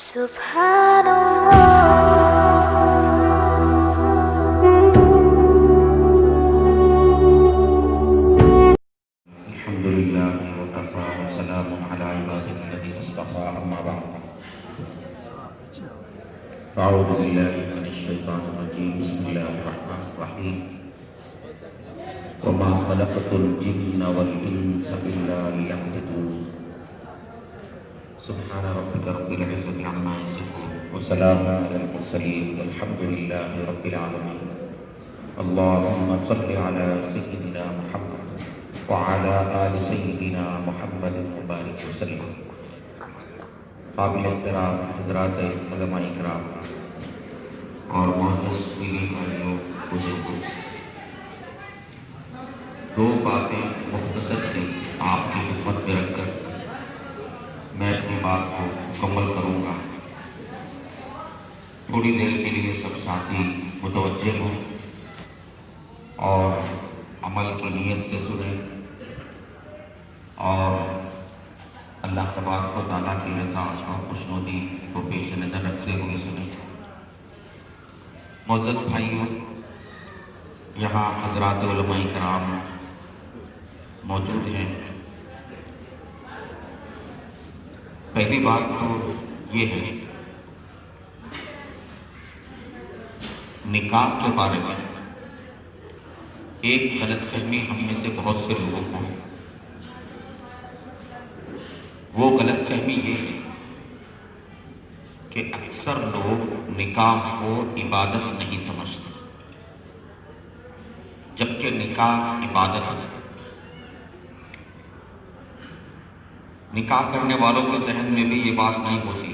الحمد لله وكفى وسلام على عباده الذين اصطفى أما بعد فأعوذ بالله من الشيطان الرجيم بسم الله الرحمن الرحيم وما خلقت الجن والإنس إلا ليعبدون سبحان ربك رب العزة عما يصفون وسلام على المرسلين والحمد لله رب العالمين اللهم صل على سيدنا محمد وعلى آل سیدنا محمد مبارک وسلم. قابل احترام حضرات علماء کرام اور معزز دینی بھائیوں بزرگوں، دو باتیں مختصر سی آپ کی خدمت میں رکھ کر میں اپنی بات کو مکمل کروں گا. تھوڑی دیر کے لیے سب ساتھی متوجہ ہوں اور عمل کی نیت سے سنیں اور اللہ تبارک و تعالیٰ کی رضا اور خوشنودی کو پیش نظر رکھتے ہوئے سنیں. معزز بھائیوں، یہاں حضرات علماء کرام موجود ہیں. پہلی بات تو یہ ہے نکاح کے بارے میں ایک غلط فہمی ہم میں سے بہت سے لوگوں کو ہے. وہ غلط فہمی یہ ہے کہ اکثر لوگ نکاح کو عبادت نہیں سمجھتے، جبکہ نکاح عبادت ہے. نکاح کرنے والوں کے ذہن میں بھی یہ بات نہیں ہوتی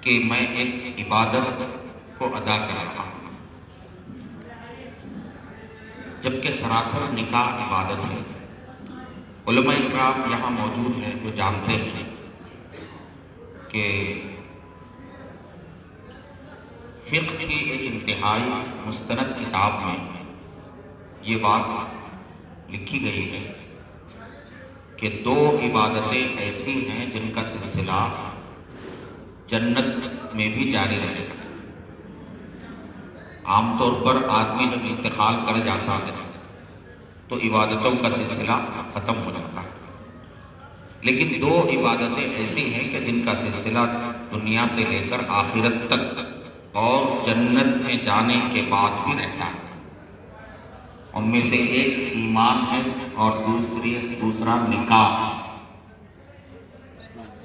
کہ میں ایک عبادت کو ادا کر رہا ہوں، جبکہ سراسر نکاح عبادت ہے. علماء اکرام یہاں موجود ہیں جو جانتے ہیں کہ فقہ کی ایک انتہائی مستند کتاب میں یہ بات لکھی گئی ہے کہ دو عبادتیں ایسی ہیں جن کا سلسلہ جنت میں بھی جاری رہے گا. عام طور پر آدمی جب انتقال کر جاتا ہے تو عبادتوں کا سلسلہ ختم ہو جاتا ہے، لیکن دو عبادتیں ایسی ہیں کہ جن کا سلسلہ دنیا سے لے کر آخرت تک اور جنت میں جانے کے بعد بھی رہتا ہے. ان میں سے ایک ایمان ہے اور دوسرا نکاح.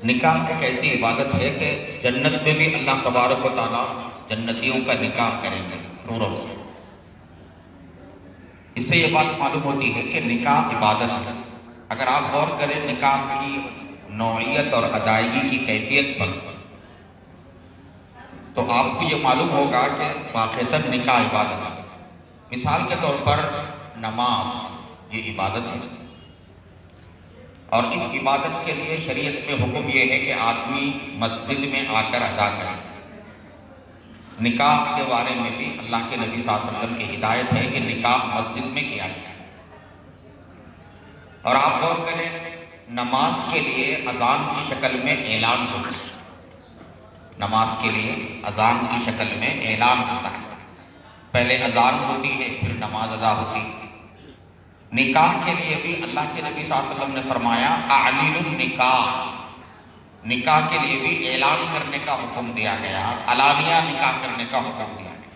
نکاح ایک ایسی عبادت ہے کہ جنت میں بھی اللہ تبارک و تعالیٰ جنتیوں کا نکاح کریں گے حوروں سے. اس سے یہ بات معلوم ہوتی ہے کہ نکاح عبادت ہے. اگر آپ غور کریں نکاح کی نوعیت اور ادائیگی کی کیفیت پر تو آپ کو یہ معلوم ہوگا کہ واقعتاً نکاح عبادت ہے. مثال کے طور پر نماز یہ عبادت ہے، اور اس عبادت کے لیے شریعت میں حکم یہ ہے کہ آدمی مسجد میں آ کر ادا کرے. نکاح کے بارے میں بھی اللہ کے نبی صلی اللہ علیہ وسلم کی ہدایت ہے کہ نکاح مسجد میں کیا جائے. اور آپ غور کریں نماز کے لیے اذان کی شکل میں اعلان ہوتا ہے. نماز کے لیے اذان کی شکل میں اعلان ہوتا ہے. پہلے اذان ہوتی ہے پھر نماز ادا ہوتی ہے. نکاح کے لیے بھی اللہ کے نبی صلی اللہ علیہ وسلم نے فرمایا اعلنوا النکاح. نکاح کے لیے بھی اعلان کرنے کا حکم دیا گیا، علانیہ نکاح کرنے کا حکم دیا گیا.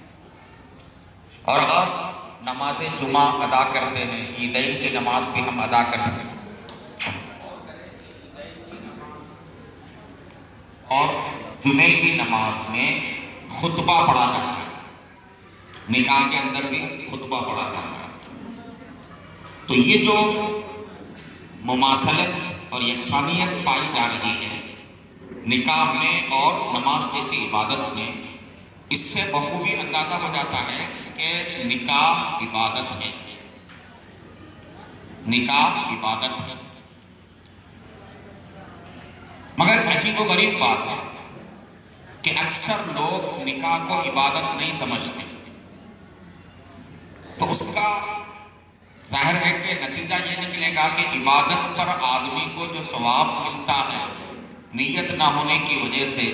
اور آپ نماز جمعہ ادا کرتے ہیں، عیدین کی نماز بھی ہم ادا کرتے ہیں، اور جمعے کی نماز میں خطبہ پڑھا جاتا ہے. نکاح کے اندر بھی خطبہ پڑھا جاتا ہے. تو یہ جو مماثلت اور یکسانیت پائی جا رہی ہے نکاح میں اور نماز جیسی عبادت میں، اس سے بخوبی اندازہ ہو جاتا ہے کہ نکاح عبادت ہے. نکاح عبادت ہے. مگر عجیب و غریب بات ہے کہ اکثر لوگ نکاح کو عبادت نہیں سمجھتے. تو اس کا ظاہر ہے کہ نتیجہ یہ نکلے گا کہ عبادت پر آدمی کو جو ثواب ملتا ہے نیت نہ ہونے کی وجہ سے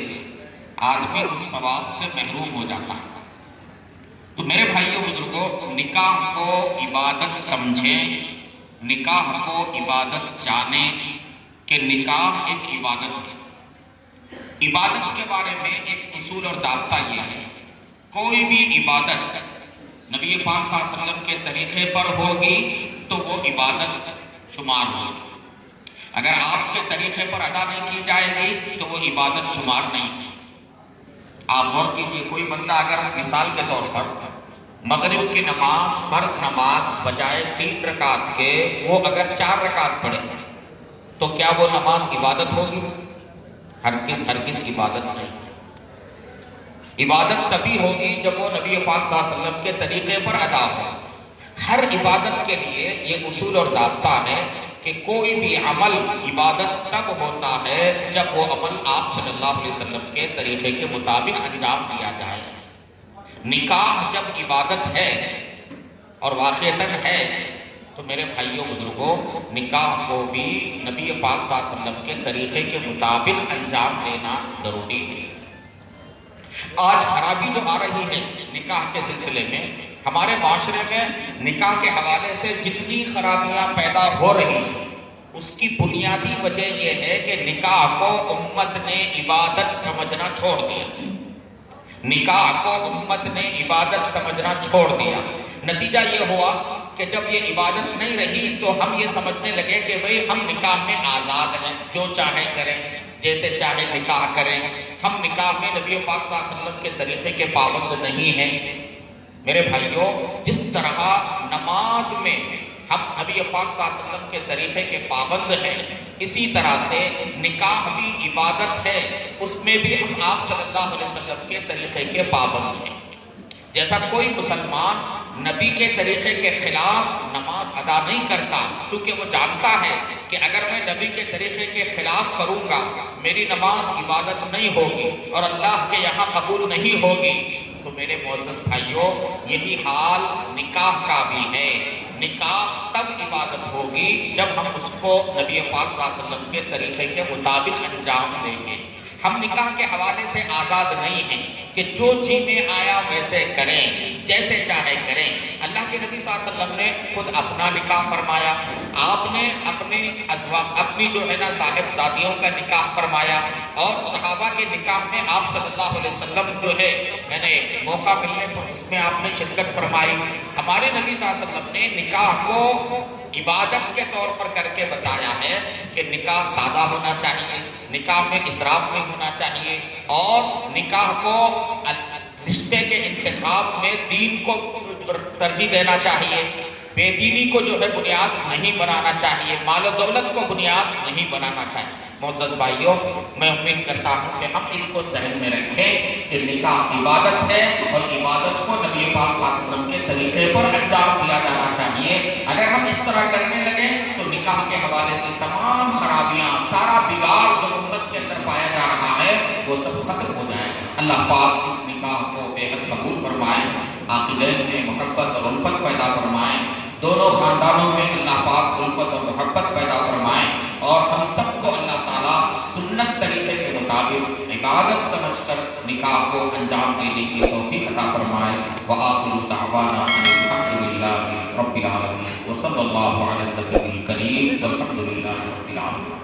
آدمی اس ثواب سے محروم ہو جاتا ہے۔ تو میرے بھائیوں بزرگوں، نکاح کو عبادت سمجھیں، نکاح کو عبادت جانیں کہ نکاح ایک عبادت ہے۔ عبادت کے بارے میں ایک اصول اور ضابطہ یہ ہے، کوئی بھی عبادت نبی پاک صلی اللہ علیہ وسلم کے طریقے پر ہوگی تو وہ عبادت شمار ہوگی۔ اگر آپ کے طریقے پر ادا نہیں کی جائے گی تو وہ عبادت شمار نہیں۔ آپ غور کیجئے، کوئی بندہ اگر مثال کے طور پر مغرب کی نماز، فرض نماز بجائے 3 رکعت کے وہ اگر 4 رکعت پڑھے تو کیا وہ نماز عبادت ہوگی؟ ہرگز عبادت نہیں۔ عبادت تبھی ہوگی جب وہ نبی پاک صلی اللہ علیہ وسلم کے طریقے پر ادا ہو۔ ہر عبادت کے لیے یہ اصول اور ضابطہ ہے کہ کوئی بھی عمل عبادت تب ہوتا ہے جب وہ عمل آپ صلی اللہ علیہ وسلم کے طریقے کے مطابق انجام دیا جائے۔ نکاح جب عبادت ہے اور واقعتاً ہے تو میرے بھائیوں بزرگوں، نکاح کو بھی نبی پاک صلی اللہ علیہ وسلم کے طریقے کے مطابق انجام دینا ضروری ہے۔ آج خرابی جو آ رہی ہے نکاح کے سلسلے میں، ہمارے معاشرے میں نکاح کے حوالے سے جتنی خرابیاں پیدا ہو رہی ہیں اس کی بنیادی وجہ یہ ہے کہ نکاح کو امت نے عبادت سمجھنا چھوڑ دیا۔ نکاح کو امت نے عبادت سمجھنا چھوڑ دیا۔ نتیجہ یہ ہوا کہ جب یہ عبادت نہیں رہی تو ہم یہ سمجھنے لگے کہ بھئی ہم نکاح میں آزاد ہیں، جو چاہیں کریں، جیسے چاہے نکاح کریں، ہم نکاح میں نبی پاک صلی اللہ علیہ وسلم کے طریقے کے پابند نہیں ہیں۔ میرے بھائیوں، جس طرح نماز میں ہم نبی پاک صلی اللہ علیہ وسلم کے طریقے کے پابند ہیں، اسی طرح سے نکاح بھی عبادت ہے، اس میں بھی ہم آپ صلی اللہ علیہ وسلم کے طریقے کے پابند ہیں۔ جیسا کوئی مسلمان نبی کے طریقے کے خلاف نماز ادا نہیں کرتا، کیونکہ وہ جانتا ہے کہ اگر میں نبی کے طریقے کے خلاف کروں گا میری نماز عبادت نہیں ہوگی اور اللہ کے یہاں قبول نہیں ہوگی، تو میرے معزز بھائیوں یہی حال نکاح کا بھی ہے۔ نکاح تب عبادت ہوگی جب ہم اس کو نبی پاک صلی اللہ علیہ وسلم کے طریقے کے مطابق انجام دیں گے۔ ہم نکاح کے حوالے سے آزاد نہیں ہیں کہ جو جی میں آیا ویسے کریں، جیسے چاہے کریں۔ اللہ کے نبی صلی اللہ علیہ وسلم نے خود اپنا نکاح فرمایا، آپ نے اپنی جو ہے نا صاحبزادیوں کا نکاح فرمایا، اور صحابہ کے نکاح میں آپ صلی اللہ علیہ وسلم جو ہے موقع ملنے پر اس میں آپ نے شرکت فرمائی۔ ہمارے نبی صلی اللہ علیہ وسلم نے نکاح کو عبادت کے طور پر کر کے بتایا ہے کہ نکاح سادہ ہونا چاہیے، نکاح میں اسراف نہیں ہونا چاہیے، اور نکاح کو رشتے کے انتخاب میں دین کو ترجیح دینا چاہیے، بے دینی کو جو ہے بنیاد نہیں بنانا چاہیے، مال و دولت کو بنیاد نہیں بنانا چاہیے۔ معزز بھائیوں، میں امید کرتا ہوں کہ ہم اس کو ذہن میں رکھیں کہ نکاح عبادت ہے اور عبادت کو نبی پاک صلی اللہ علیہ وسلم کے طریقے پر انجام دیا جانا چاہیے۔ اگر ہم اس طرح کرنے لگیں تو نکاح کے حوالے سے تمام خرابیاں، سارا بگاڑ جو امت کے اندر پایا جا رہا ہے وہ سب ختم ہو جائے گا۔ اللہ پاک اس نکاح کو بے حد قبول فرمائے، عاقدین میں محبت اور الفت پیدا فرمائے، دونوں خاندانوں میں اللہ پاک الفت اور محبت پیدا فرمائے، اور ہم سب کو اللہ تعالیٰ سنت طریقے کے مطابق عبادت سمجھ کر نکاح کو انجام دینے کی توفیق عطا فرمائے۔ وآخر دعوانا الحمد للہ رب العالمین، وصلی اللہ علی النبی الکریم، والحمد للہ رب العالمین۔